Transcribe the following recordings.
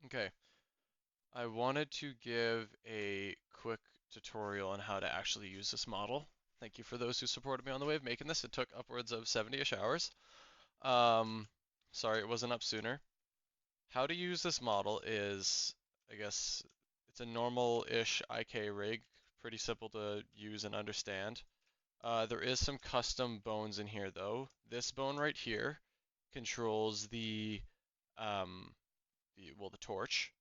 Okay, I wanted to give a quick tutorial on how to actually use this model. Thank you for those who supported me on the way of making this. It took upwards of 70-ish hours. Um, Sorry it wasn't up sooner. How to use this model is, I guess, it's a normal-ish IK rig, pretty simple to use and understand. There is some custom bones in here though. This bone right here controls um, the torch.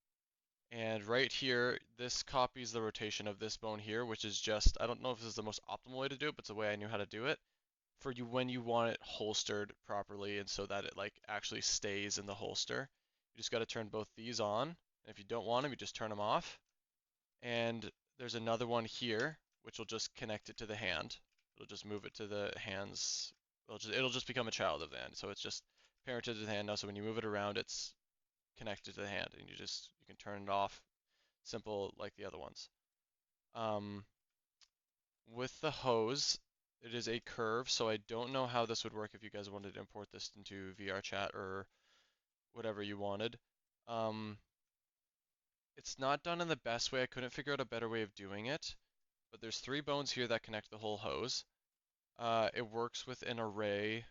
And right here, this copies the rotation of this bone here, which is just, I don't know if this is the most optimal way to do it, but it's the way I knew how to do it. For you when you want it holstered properly and so that it like actually stays in the holster. You just got to turn both these on. And if you don't want them, you just turn them off. And there's another one here, which will just connect it to the hand. It'll just move it to the hands. It'll just become a child of the hand. So it's just parented to the hand now. So when you move it around, it's connected to the hand, and you can turn it off simple like the other ones. Um, with the hose, it is a curve, so I don't know how this would work if you guys wanted to import this into VR chat or whatever you wanted. Um, it's not done in the best way. I couldn't figure out a better way of doing it, but there's three bones here that connect the whole hose. It works with an array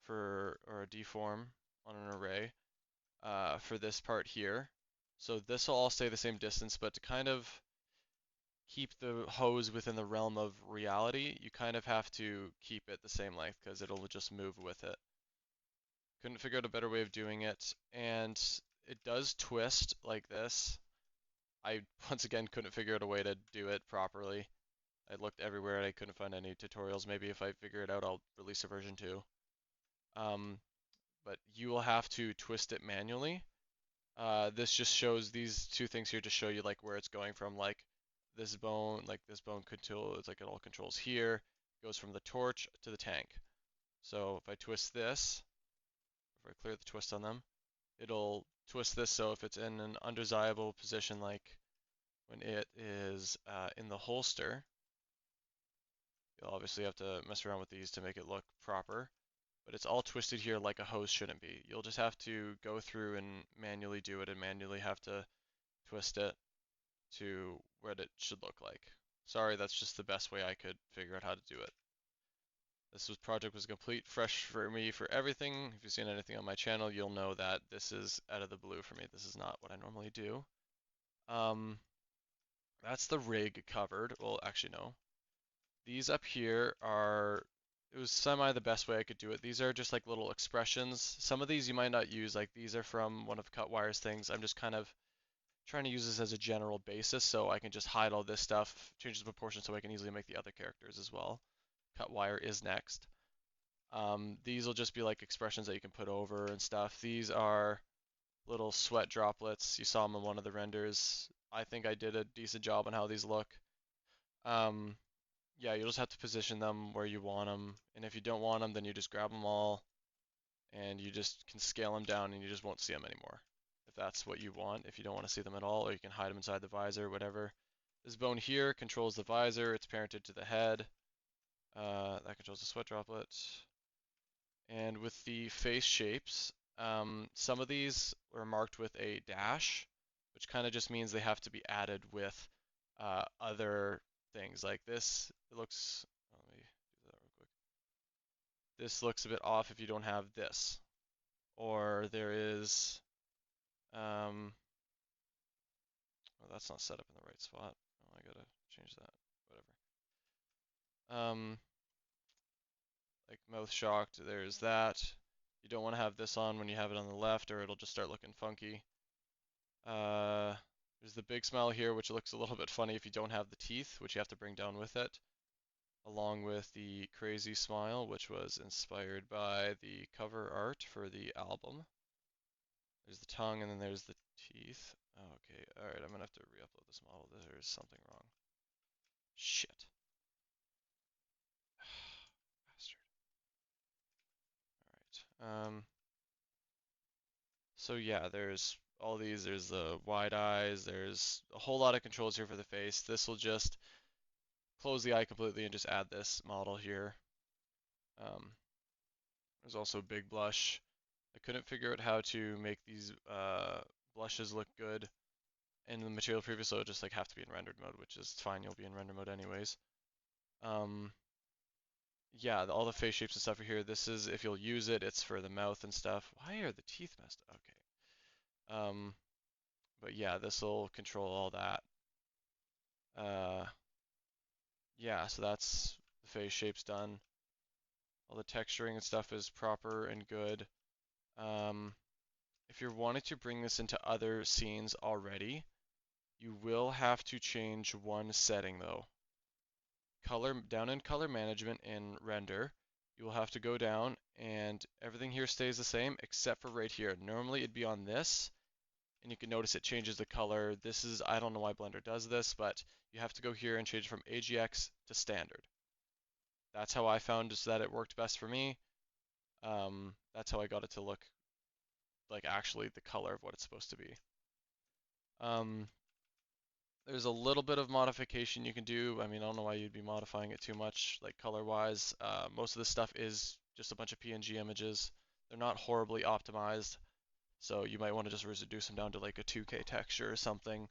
or a deform on an array for this part here. So this will all stay the same distance, but to kind of keep the hose within the realm of reality, you kind of have to keep it the same length because it'll just move with it. Couldn't figure out a better way of doing it, and it does twist like this. I once again couldn't figure out a way to do it properly. I looked everywhere and I couldn't find any tutorials. Maybe if I figure it out, I'll release a version 2. Um, but you will have to twist it manually. This just shows these two things here to show you like where it's going from, like this bone control, it's like it all controls here, goes from the torch to the tank. So if I twist this, if I clear the twist on them, it'll twist this so if it's in an undesirable position, like when it is in the holster, you'll obviously have to mess around with these to make it look proper. But it's all twisted here like a hose shouldn't be. You'll just have to go through and manually do it and manually have to twist it to what it should look like. Sorry, that's just the best way I could figure out how to do it. Project was complete, fresh for me for everything. If you've seen anything on my channel, you'll know that this is out of the blue for me. This is not what I normally do. Um, that's the rig covered. Well, actually no. These up here are, it was semi the best way I could do it. These are just like little expressions. Some of these you might not use, like these are from one of Cutwire's things. I'm just kind of trying to use this as a general basis so I can just hide all this stuff, change the proportion so I can easily make the other characters as well. Cutwire is next. These will just be like expressions that you can put over and stuff. These are little sweat droplets. You saw them in one of the renders. I think I did a decent job on how these look. Um, yeah, you'll just have to position them where you want them. And if you don't want them, then you just grab them all and you just can scale them down and you just won't see them anymore. If that's what you want, if you don't want to see them at all, or you can hide them inside the visor, whatever. This bone here controls the visor. It's parented to the head. That controls the sweat droplet. And with the face shapes, some of these are marked with a dash, which kind of just means they have to be added with other things. Like this, it looks, let me do that real quick. This looks a bit off if you don't have this. Or there is, oh, that's not set up in the right spot. Oh, I gotta change that, whatever. Like mouth shocked, there's that. You don't want to have this on when you have it on the left or it'll just start looking funky. Uh, there's the big smile here, which looks a little bit funny if you don't have the teeth, which you have to bring down with it, along with the crazy smile, which was inspired by the cover art for the album. There's the tongue, and then there's the teeth. Okay, alright, I'm gonna have to re-upload this model. There's something wrong. Shit. Bastard. Alright. So yeah, there's all these. There's the wide eyes. There's a whole lot of controls here for the face. This will just close the eye completely and just add this model here. There's also big blush. I couldn't figure out how to make these blushes look good in the material preview, so it'll just like have to be in rendered mode, which is fine. You'll be in render mode anyways. Yeah, all the face shapes and stuff are here. This is if you'll use it. It's for the mouth and stuff. Why are the teeth messed up? Okay. But yeah, this will control all that. Uh, yeah, so that's the face shapes done. All the texturing and stuff is proper and good. Um, if you're wanting to bring this into other scenes already, you will have to change one setting though. Down in color management in render, you will have to go down and everything here stays the same except for right here. Normally it'd be on this, and you can notice it changes the color. This is, I don't know why Blender does this, but you have to go here and change from AGX to standard. That's how I found is that it worked best for me. That's how I got it to look like actually the color of what it's supposed to be. Um, there's a little bit of modification you can do. I mean, I don't know why you'd be modifying it too much, like color-wise. Most of this stuff is just a bunch of PNG images. They're not horribly optimized, so you might want to just reduce them down to like a 2K texture or something.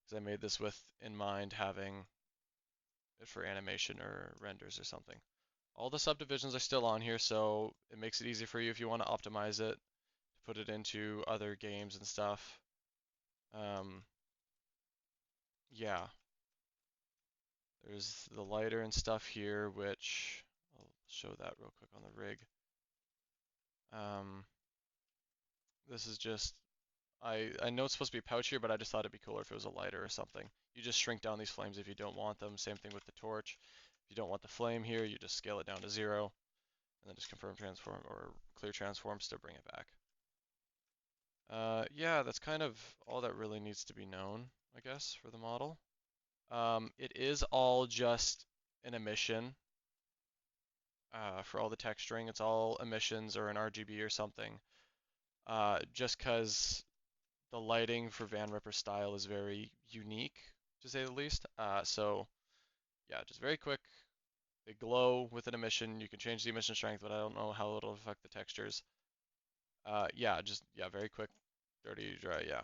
Because I made this with in mind having it for animation or renders or something. All the subdivisions are still on here, so it makes it easy for you if you want to optimize it, to put it into other games and stuff. Um, yeah, there's the lighter and stuff here, which I'll show that real quick on the rig. Um, this is just, I know it's supposed to be pouchier, but I just thought it'd be cooler if it was a lighter or something. You just shrink down these flames if you don't want them. Same thing with the torch. If you don't want the flame here, you just scale it down to 0, and then just confirm transform or clear transforms to bring it back. Yeah, that's kind of all that really needs to be known, I guess, for the model. It is all just an emission for all the texturing. It's all emissions or an RGB or something. Just because the lighting for Van Ripper's style is very unique, to say the least. So yeah, just very quick. They glow with an emission. You can change the emission strength, but I don't know how it'll affect the textures. Yeah, very quick, dirty, dry. Yeah.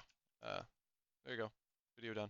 There you go. Video done.